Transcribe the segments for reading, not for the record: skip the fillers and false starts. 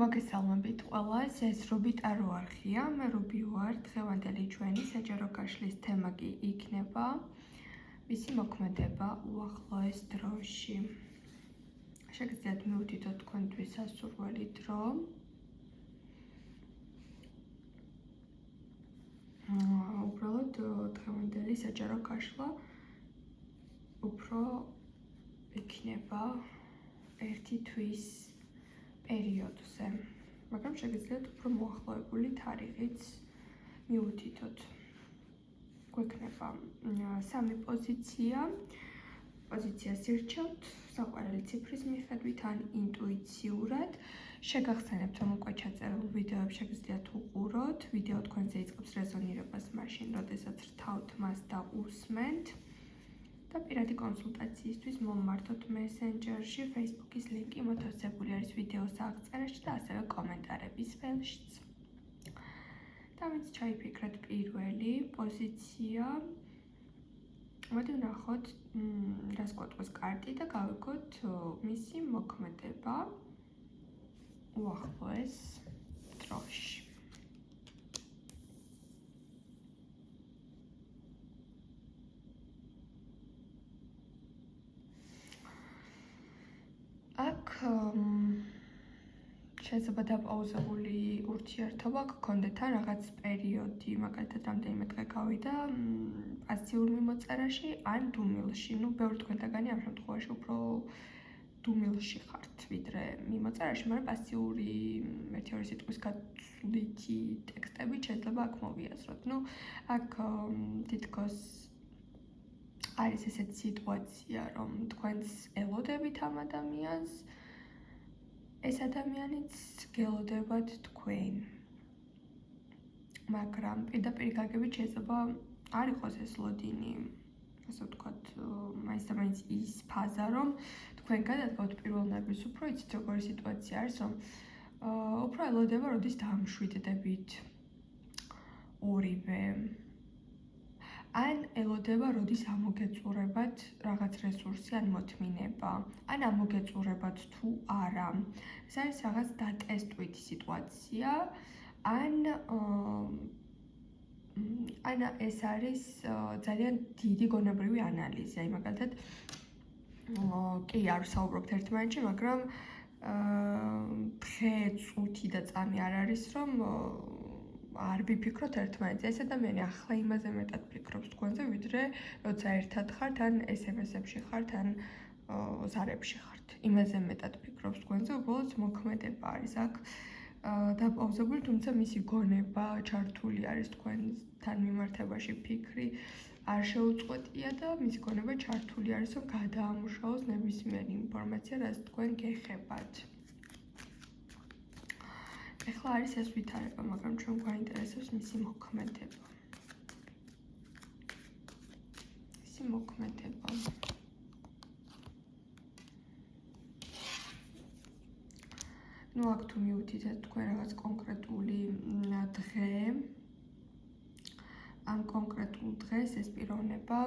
მოგესალმებით ყველას, ეს რუბიტარო არხია, მე რუბი ვარ, დღევანდელი ჩვენი საჯარო გაშლის თემა კი იქნება მისი მოქმედება უახლოეს დროში. შეგიძლიათ მივუთითოთ თქვენთვის სასურველი დრო. უბრალოდ დღევანდელი საჯარო გაშლა უფრო იქნება 1 თვის პერიოდზე, მაგრამ შეგიძლიათ უფრო მოახლოებული თარიღიც მივუთითოთ. გვექნება 3 პოზიციას ირჩევთ საყვარელი ციფრის მიხედვით ან ინტუიციურად. შეგახსენებთ, რომ უკვე ჩაწერილ ვიდეოებს შეგიძლიათ უყუროთ. ვიდეო თქვენზე იწყებს რეზონირებას მაშინ, როდესაც რთავთ მას და უსმენთ. და პირადი კონსულტაციისთვის მომმართოთ მესენჯერში, Facebook-ის ლინკი მოთავსებული არის ვიდეოს აღწერაში და ასევე კომენტარების ველშიც. დავით ჩაიფიქრეთ პირველი პოზიცია. მოდი ვნახოთ, რას გვატყვის კარტი და გავიგოთ მისი მოქმედება უახლოეს დროში. აქ შეიძლება დაპაუზებული ურთიერთობა გქონდეთ ან რაღაც პერიოდი, მაგალითად რამდენიმე დღე გავიდა პასიურ მიმოწერაში ან დუმილში. ბევრი თქვენთაგანი ამ შემთხვევაში უფრო დუმილში ხართ, ვიდრე მიმოწერაში, მაგრამ პასიური ერთი-ორი სიტყვის გაცვლითი ტექსტები შეიძლება აქ მოვიაზროთ. აქ თითქოს არის ესეთი სიტუაცია, რომ თქვენს ელოდებით ამ ადამიანს, ეს ადამიანიც გელოდებათ თქვენ. მაგრამ პირდაპირ გაგებით შეიძლება არ იყოს ეს ლოდინი, ასე ვთქვათ, მაინც და მაინც ის ფაზა, რომ თქვენ გადადგავთ პირველნაირს უფრო იცით როგორი სიტუაცია არის, რომ უფრო ელოდება, როდის დამშვიდდებით ორივე. ან ელოდება, როდის ამოგეწურებათ რაღაც რესურსი ან მოთმინება, ან ამოგეწურებათ თუ არა. ეს არის რაღაც დატესტვითი სიტუაცია, ან ეს არის ძალიან დიდი გონებრივი ანალიზი. აი მაგალითად, კი არ ვსაუბრობთ ერთმანეთში, მაგრამ დღე, წუთი და წამი არ არის, რომ არ ვიფიქროთ ერთმანეთზე. ეს ადამიანი ახლა იმაზე მეტად ფიქრობს თქვენზე, ვიდრე როცა ერთად ხართ, ან SMS-ებში ხართ, ან ზარებში ხართ. იმაზე მეტად ფიქრობს თქვენზე, უბრალოდ მოქმედება არის აქ დაპაუზებული, თუმცა მისი გონება ჩართული არის თქვენთან მიმართებაში, ფიქრი არ შეუწყვეტია და მისი გონება ჩართული არის, რომ გადაამუშავოს ნებისმიერი ინფორმაცია, რაც თქვენ გეხებათ. ეხლა არის ეს ვითარება, მაგრამ ჩვენ გვაინტერესებს მისი მოქმედება. აქ თუ მივუთითეთ თქვენ რაღაც კონკრეტული დღე, ამ კონკრეტულ დღეს ეს პიროვნება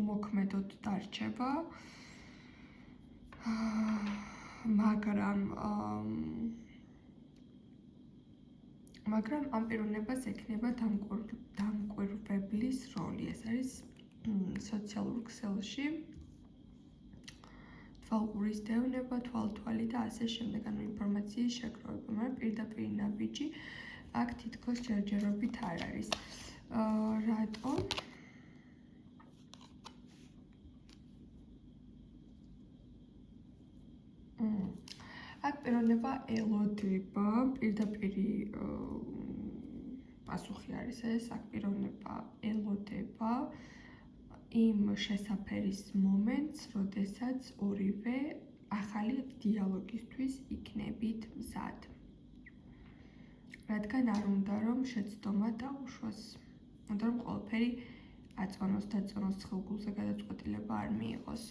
უმოქმედოდ დარჩება, მაგრამ ამ პიროვნებას ექნება დამკვირვებლის როლი. ეს არის სოციალურ ქსელში, თვალყურის დევნება, თვალთვალი და ასე შემდეგ, ანუ ინფორმაციის შეგროვება, მაგრამ პირდაპირ ნაბიჯი აქ თითქოს ჯერჯერობით არ არის. რატომ? აქ პიროვნება ელოდება, პირდაპირი პასუხი არის ეს, აქ პიროვნება ელოდება იმ შესაფერის მომენტს, როდესაც ორივე ახალი დიალოგისთვის იქნებით მზად. რადგან არ უნდა, რომ შეცდომა დაუშვას. უნდა, რომ ყველაფერი აწონოს, დაწონოს, ცხელგულზე გადაწყვეტილება არ მიიღოს.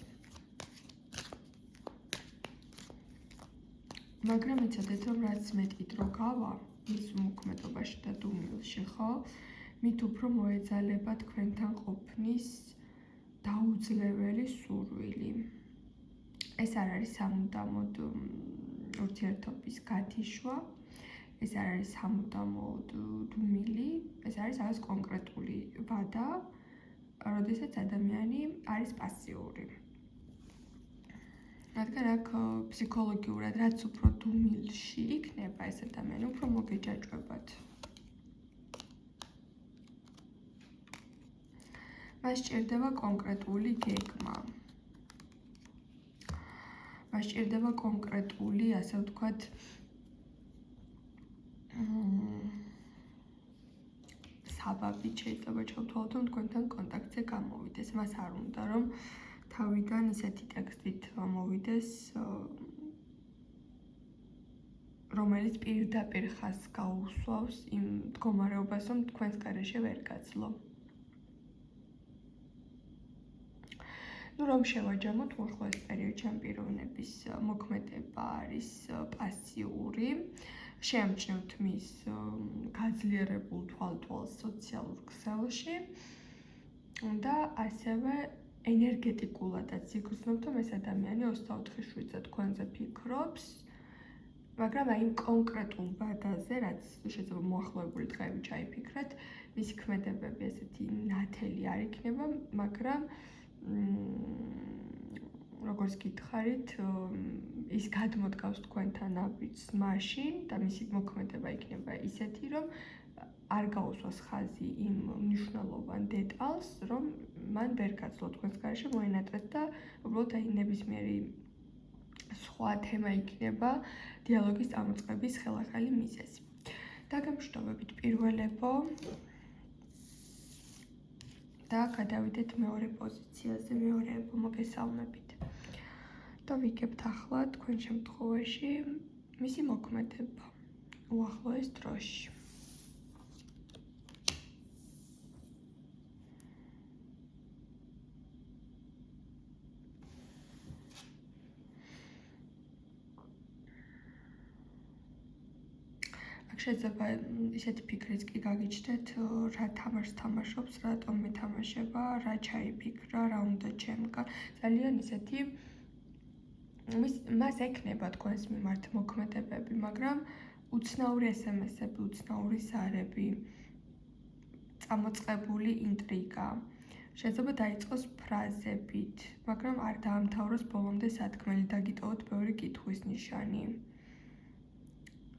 მაგრამ იცოდეთ, რომ რაც მეტი დრო გავა მის მოქმედობაში და დუმილში, ხო? მით უფრო მოეძალება თქვენთან ყოფნის დაუძლეველი სურვილი. ეს არ არის სამუდამოდ ურთიერთობის გათიშვა. ეს არ არის სამუდამო დუმილი, ეს არის რაღაც კონკრეტული ვადა, როდესაც ადამიანი არის პასიური. რადგან აქ ფსიქოლოგიურად რაც უფრო დუმილში იქნება ეს ადამიანი, უფრო მოგეჯაჭვებათ. მას სჭირდება კონკრეტული გეგმა. მას სჭირდება კონკრეტული, ასე ვთქვათ, საბაბი შეიძლება ჩავთვალოთ, რომ თქვენთან კონტაქტზე გამოვიდეს. მას არ უნდა, რომ თავიდან ისეთი ტექსტით მოვიდეს, რომელიც პირდაპირ ხაზს გაუსვავს იმ მდგომარეობას, რომ თქვენს გარეშე ვერ გაძლო. რომ შევაჯამოთ უახლოეს პერიოდში ამ პიროვნების მოქმედება არის პასიური. შეამჩნევთ მის გაძლიერებულ თვალთვალს სოციალურ ქსელში და ასევე ენერგეტიკულადაც იგრძნობთ, რომ ეს ადამიანი 24/7 თქვენზე ფიქრობს, მაგრამ აი იმ კონკრეტულ ვადაზე, რაც შეიძლება მოახლოებული დღეები ჩაიფიქრეთ, მისი ქმედებები ესეთი ნათელი არ იქნება, მაგრამ როგორც გითხარით, ის გადმოდგავს თქვენთან ნაბიჯს მაშინ და მისი მოქმედება იქნება ისეთი, რომ არ გაუსვას ხაზი იმ მნიშვნელოვან დეტალს, რომ მან ვერ გაძლო თქვენს გარეშე მოენატრეს და უბრალოდ აი ნებისმიერი სხვა თემა იქნება დიალოგის წამოწყების ხელახალი მიზეზი. დაგემშვიდობებით პირველებო და გადავიდეთ მეორე პოზიციაზე, მეორეებო მოგესალმებით. და ვიგებთ ახლა თქვენ შემთხვევაში მისი მოქმედება უახლოეს დროში. შეიძლება ისეთი ფიქრიც კი გაგიჩნდეთ, რა თამაშს თამაშობს, რატომ მეთამაშება, რა ჩაიფიქრა, რა უნდა ჩემგან. ძალიან ისეთი მას ექნება თქვენს მიმართ მოქმედებები, მაგრამ უცნაური SMS-ები, უცნაური ზარები, წამოწყებული ინტრიგა. შეიძლება დაიწყოს ფრაზებით, მაგრამ არ დაამთავროს ბოლომდე სათქმელი, დაგიტოვოთ ბევრი კითხვის ნიშანი.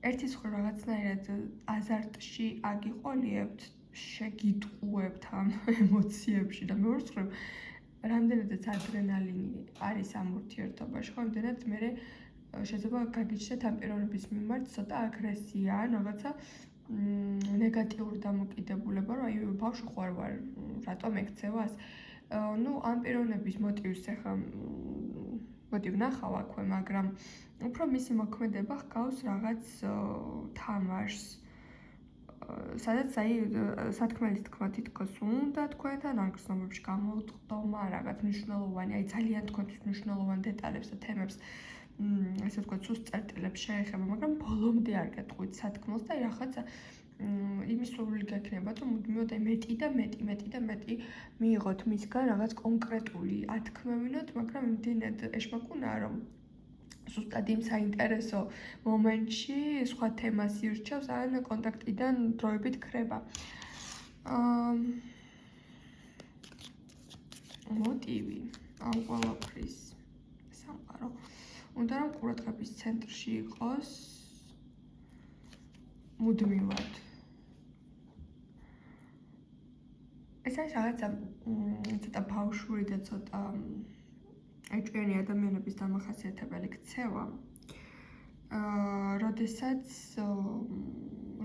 ერთის მხრივ რაღაცნაირად აზარტში აგიყოლიებთ, შეგიტყუებთ ამ ემოციებში და მეორეს მხრივ რამდენადაც ადრენალინი არის ამ ურთიერთობაში, ხო, იმდენად მე შეიძლება გაგიჩნდეთ ამ პიროვნების მიმართ ცოტა აგრესია ან რაღაცა ნეგატიური დამოკიდებულება, რომ აი ბავშვი ხوار ვარ, რატომ ექცევას? ამ პიროვნების მოტივს ახლა მოტივი ნახავ აქვე, მაგრამ უფრო მისი მოქმედება ჰგავს რაღაც თამაშს, სადაც აი სათქმელის თქმა თითქოს უნდა თქვენთან ან გრძნობებში გამოვტყდომა, რაღაც მნიშვნელოვანი, აი ძალიან თქვენთვის მნიშვნელოვან დეტალებს და თემებს, ესე ვთქვათ, სუსტ წერტილებს შეეხება, მაგრამ ბოლომდე არ გეტყვით სათქმელს და აი რაღაცა იმის სურვილი გექნებათ, რომ მუდმივად მეტი და მეტი მიიღოთ მისგან რაღაც კონკრეტული ათქმევინოთ, მაგრამ იმდენად ეშმაკუნაა, რომ ზუსტად იმ საინტერესო მომენტში სხვა თემას ირჩევს, ან კონტაქტიდან დროებით ქრება. მოტივი ამ ყველაფრის სამყარო უნდა რომ ყურადღების ცენტრში იყოს მუდმივად. ეს არის რაღაცა ცოტა ბავშვური და ცოტა ეჭვიანი ადამიანების დამახასიათებელი ქცევა.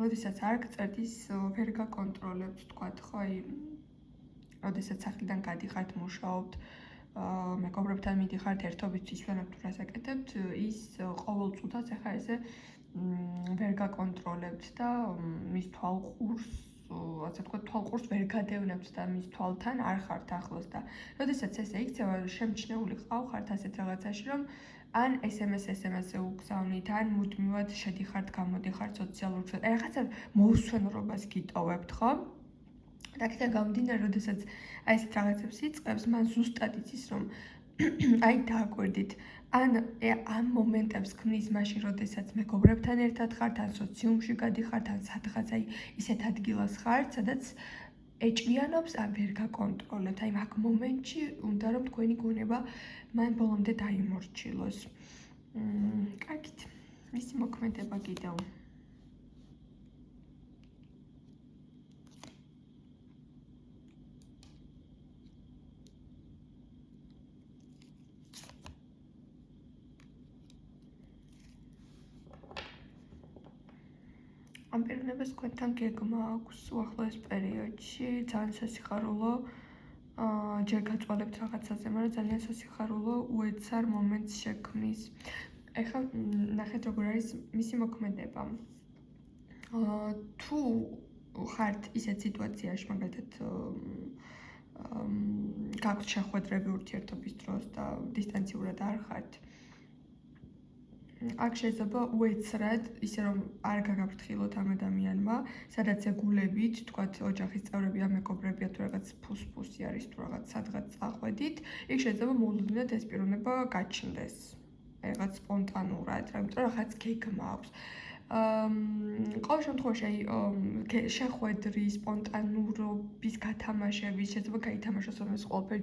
როდესაც არ გწერთ ის ვერ გაკონტროლებთ, თქვათ, ხო, აი, როდესაც სახლიდან გადიხართ, მუშაობთ, მეგობრებთან მიდიხართ, ერთობისთვის ვენებთ თუ რას აკეთებთ, ის ყოველ წუთას ახლა ესე ვერ გაკონტროლებთ და მის თვალყურს, ასე ვთქვათ, თვალყურს ვერ გადევნებთ და მის თვალთან არ ხართ ახლოს და როდესაც ესე იქცევა, შემჩნეული ყავხართ ასეთ რაღაცაში, რომ ან SMS-ზე უგზავნით, ან მუდმივად შედიხართ, გამოდიხართ სოციალურ ქსელში. აი რაღაცა მოუსვენრობას გიტოვებთ, ხო? და აქედან გამომდინარე, როდესაც აი ესეთ რაღაცებს იწყებს, მან ზუსტად იცის, რომ აი დააკვირდით, ან ამ მომენტებს ქმნის მაშინ, როდესაც მეგობრებთან ერთად ხართ, ან სოციუმში გადიხართ, ან სადღაც აი ისეთ ადგილას ხართ, სადაც ეჭვიანობს, ან ვერ გაკონტროლებთ. აი მაგ მომენტში უნდა რომ თქვენი გონება მან ბოლომდე დაიმორჩილოს. კარგით. მისი მოქმედება კიდევ. ამ პიროვნებას თქვენთან გეგმა აქვს უახლოეს პერიოდში, ძალიან სასიხარულო, ჯერ გაწვალებთ რაღაცაზე, მაგრამ ძალიან სასიხარულო უეცარ მომენტს შექმნის. ეხლა ნახეთ როგორ არის მისი მოქმედება. თუ ხართ ისეთ სიტუაციაში, მაგალითად გაქვთ შეხვედრები ურთიერთობის დროს და დისტანციურად არ ხართ. აქ შეიძლება უეცრად, ისე რომ არ გაგაფრთხილოთ ამ ადამიანმა, სადაც ეგულებით, თქვათ ოჯახის წევრები ან მეგობრებია თუ რაღაც ფუსფუსი არის თუ რაღაც სადღაც წახვედით, იქ შეიძლება მოულოდნელად ეს პიროვნება გაჩნდეს. რაღაც სპონტანურად, იმიტომ რომ რაღაც გეგმა აქვს. ყოველ შემთხვევაში აი შეხვედრის, სპონტანურობის გათამაშების შეიძლება გაითამაშოს რომ ეს ყველაფერი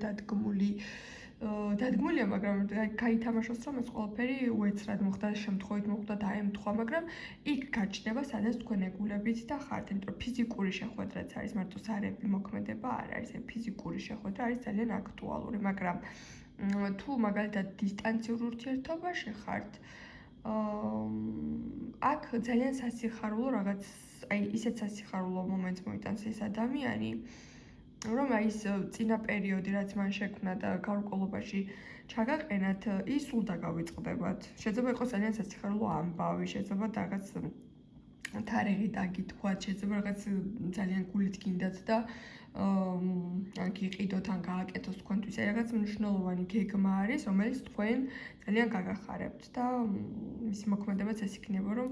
დადგმულია, მაგრამ გაითამაშოს რომ ეს ყველაფერი უეცრად მოხდა, შემთხვევით მოხდა, დაემთხვა, მაგრამ იქ გაჩნდება, სადაც თქვენ ეგულებით და ხართ, იმიტომ რომ ფიზიკური შეხვედრაც არის, მარტო სარები მოქმედება არ არის, აი ფიზიკური შეხვედრა არის ძალიან აქტუალური, მაგრამ თუ მაგალითად დისტანციურ ურთიერთობაში ხართ, აქ ძალიან სასიხარულო რაღაც, აი ისეთ სასიხარულო მომენტს მოიტანს ეს ადამიანი, რომ აი ის წინა პერიოდი, რაც მან შექმნა და გარკვეულობაში ჩაგაყენათ, ის სულ დაგავიწყდებათ. შეიძლება იყოს ძალიან სასიხარულო ამბავი, შეიძლება რაღაც თარიღი დაგითქვათ, შეიძლება რაღაც ძალიან გულით გინდათ და ან გიყიდოთ, ან გააკეთოს თქვენთვის აი რაღაც მნიშვნელოვანი გეგმა არის, რომელიც თქვენ ძალიან გაგახარებთ და მისი მოქმედებაც ეს იქნება, რომ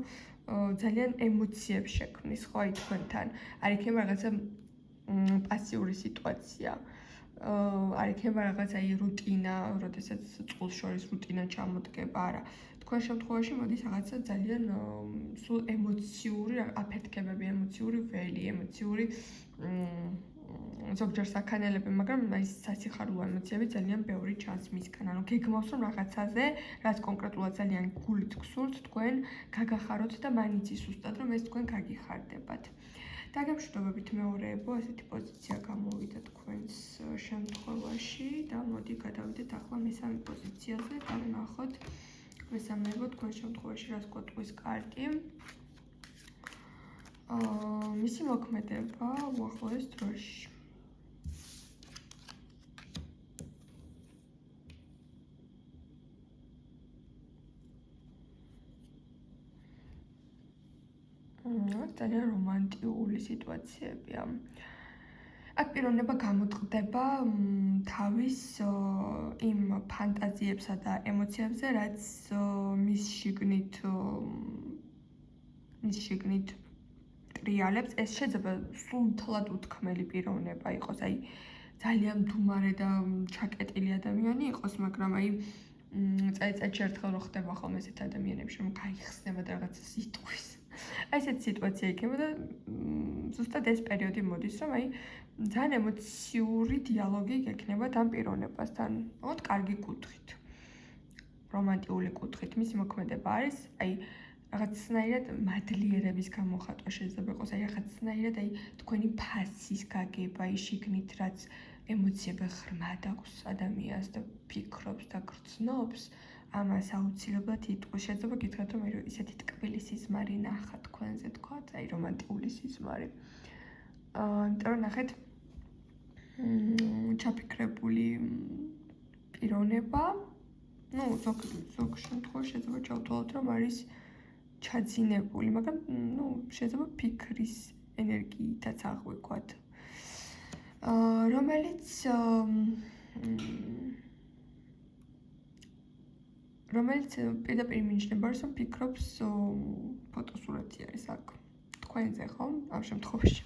ძალიან ემოციებს შექმნის, ხო, აი თქვენთან. არ იქნება რაღაცა პასიური სიტუაცია. არ იქნება რაღაც აი რუტინა, როდესაც წყვილს შორის რუტინა ჩამოდგება, არა. თქვენ შემთხვევაში მოდის რაღაცა ძალიან სულ ემოციური აფეთქებები, ემოციური ველი, ემოციური ზოგჯერ საქანელები, მაგრამ აი სასიხარულო ემოციები ძალიან ბევრი ჩანს მისგან. ანუ გეგმავს რომ რაღაცაზე, რაც კონკრეტულად ძალიან გულით გსურთ, თქვენ გაგახაროთ და მან იცის უბრალოდ რომ ეს თქვენ გაგიხარდებათ. დაგემშვიდობებით მეორეებო, ესეთი პოზიცია გამოვიდა თქვენს შემთხვევაში და მოდი გადავიდეთ ახლა მესამე პოზიციაზე და ვნახოთ მესამეებო თქვენ შემთხვევაში რას გვეტყვის კარტი. მისი მოქმედება უახლოეს დროში. ძალიან რომანტიკული სიტუაციებია. აქ პიროვნება გამოწყდება თავის იმ ფანტაზიებსა და ემოციებზე, რაც მის შიგნით ტრიალებს. ეს შეიძლება სულთლად უთქმელი პიროვნება იყოს, აი ძალიან მდუმარე და ჩაკეტილი ადამიანი იყოს, მაგრამ აი წელიწადში ერთხელ რო ხდება ხოლმე ესეთ ადამიანებში, რომ გაიხსნება და რაღაცას იტყვის. აი ესეთი სიტუაცია იქნება და ზუსტად ეს პერიოდი მოდის, რომ აი ძალიან ემოციური დიალოგი გექნებათ ამ პიროვნებასთან. ოღონდ კარგი კუთხით. რომანტიკული კუთხით. მისი მოქმედება არის აი რაღაცნაირად მადლიერების გამოხატვა შეიძლება იყოს, აი რაღაცნაირად აი თქვენი ფასის გაგება, ის შიგნით რაც ემოციები ღრმად აქვს ადამიანს და ფიქრობს და გრძნობს, ამას აუცილებლად იტყვის. შეიძლება გითხრათ, რომ ისეთი ტკბილი სიზმარი ნახა თქვენზე, თქვათ, აი რომანტიკული სიზმარი. იმიტომ რომ ნახეთ, ჩაფიქრებული პიროვნება, ну, ზოგ შემთხვევაში შეიძლება ჩავთვალოთ, რომ არის ჩაძინებული, მაგრამ ну, შეიძლება ფიქრის ენერგიითაც აღვიქვათ. რომელიც პირდაპირ მინიშნება, რომ ფიქრობს ფოტოსურათი არის აქ თქვენზე, ხო? ამ შემთხვევაში.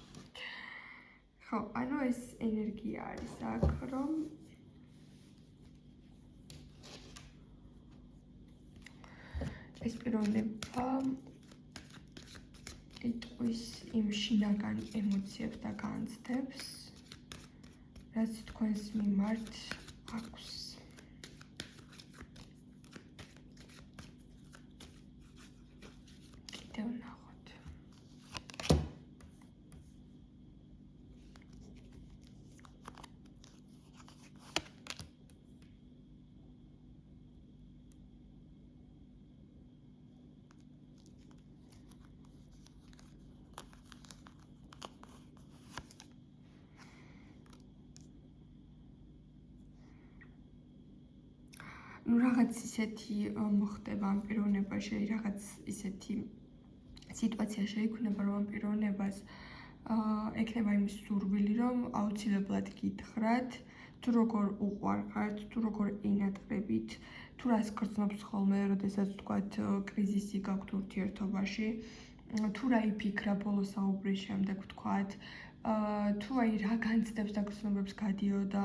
ხო, ანუ ეს ენერგია არის აქ, რომ ეს პიროვნება იტყვის იმ შინაგან ემოციებს და განცდებს, რაც თქვენს მიმართ აქვს. კიდევ ნახოთ. რაღაც ისეთი მოხდება ამ პიროვნებაში, რაღაც ისეთი სიტუაცია შეიქმნება, რომ ამ პიროვნებას ექნება იმის სურვილი, რომ აუცილებლად გითხრათ, თუ როგორ უყვარხართ, თუ როგორ ენატრებით, თუ რას გრძნობს ხოლმე, როდესაც თქვათ კრიზისი გაქვთ ურთიერთობაში, თუ რა იფიქრა ბოლო საუბრის შემდეგ თქვათ, თუ აი რა განცდებს და გრძნობებს გადიოდა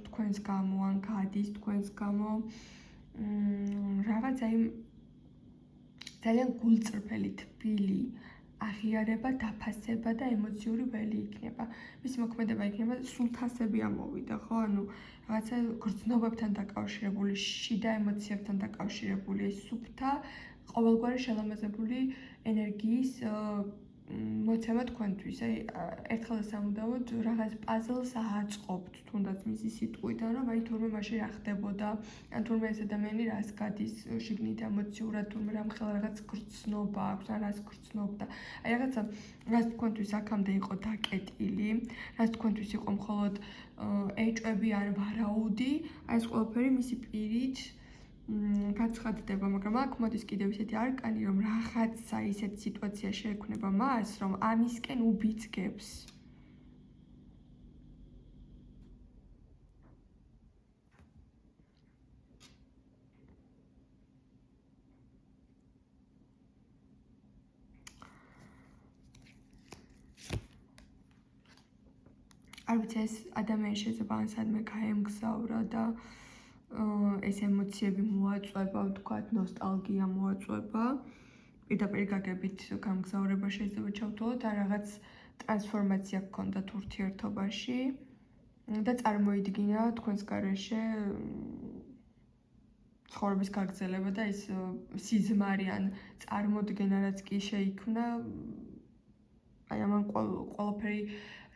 თქვენს გამო ან გადის თქვენს გამო, რაღაც აი ძალიან გულწრფელი თბილი აღიარება, დაფასება და ემოციური ველი იქნება. მისი მოქმედება იქნება სულ თასები ამოვიდა, ხო? ანუ რაღაცა გრძნობებთან დაკავშირებული, შიდა ემოციებთან დაკავშირებული, სუფთა, ყოველგვარი შელამაზებული ენერგიის მოცემა თქვენთვის. აი, ერთხელ სამუდამოდ რაღაც პაზლს ააწყობთ, თუნდაც მისი სიტყვიდან, რომ აი თურმე მაშინ რა ხდებოდა, ან თურმე ეს ადამიანი რას გადის შიგნით ემოციურად, თურმე რამხელა რაღაც გრძნობა აქვს, ან რას გრძნობდა. აი რაღაცა რაც თქვენთვის აქამდე იყო დაკეტილი, რაც თქვენთვის იყო მხოლოდ ეჭვები ან ვარაუდი, აი ეს ყველაფერი მისი პირით გაცხადდება, მაგრამ აქ მოდის კიდევ ისეთი არკანი, რომ რაღაცა ისეთი სიტუაცია შეექმნება მას, რომ ამისკენ უბიძგებს. არ ვიცი, ეს ადამიანი შეიძლება ან სადმე გაემგზავრა და ეს ემოციები მოაწვება, ვთქვათ, ნოსტალგია მოაწვება. პირდაპირ გაგებით გამგზავრება შეიძლება ჩავთვალოთ, ან რაღაც ტრანსფორმაცია გქონდათ ურთიერთობაში და წარმოიდგინა თქვენს გარეშე ცხოვრების გაგრძელება და ის სიზმარი ან წარმოდგენა, რაც კი შეიქმნა, აი ამან ყველაფერი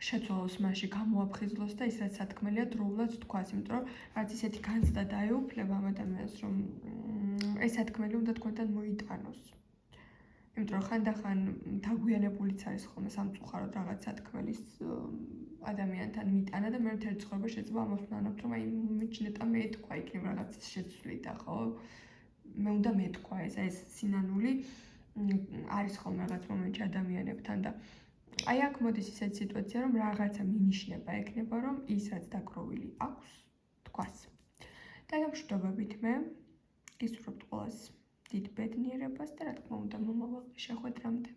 შეცვალოს მასში, გამოაფხიზლოს და ის რაც სათქმელია დროულად თქვას, იმიტომ რომ რაც ისეთი განცდა დაეუფლება ამ ადამიანს, რომ ეს სათქმელი უნდა თქვენთან მოიტანოს. იმიტომ რომ ხანდახან დაგვიანებულიც არის ხოლმე სამწუხაროდ რაღაც სათქმელის ადამიანთან მიტანა და მე მთელი ცხოვრება შეიძლება ამას ვნანობთ, რომ აი მიჩნეტა მეთქვა იქნებ რაღაც შეცვლიდა, ხო? მე უნდა მეთქვა ეს სინანული არის ხოლმე რაღაც მომენტში ადამიანებთან და აი აქ მოდის ისეთი სიტუაცია, რომ რაღაცა მინიშნება ექნება, რომ ის რაც დაგროვილი აქვს, თქვას. და გამშვიდობებით მე გისურვებთ ყველას დიდ ბედნიერებას და რა თქმა უნდა მომავალ შეხვედრამდე.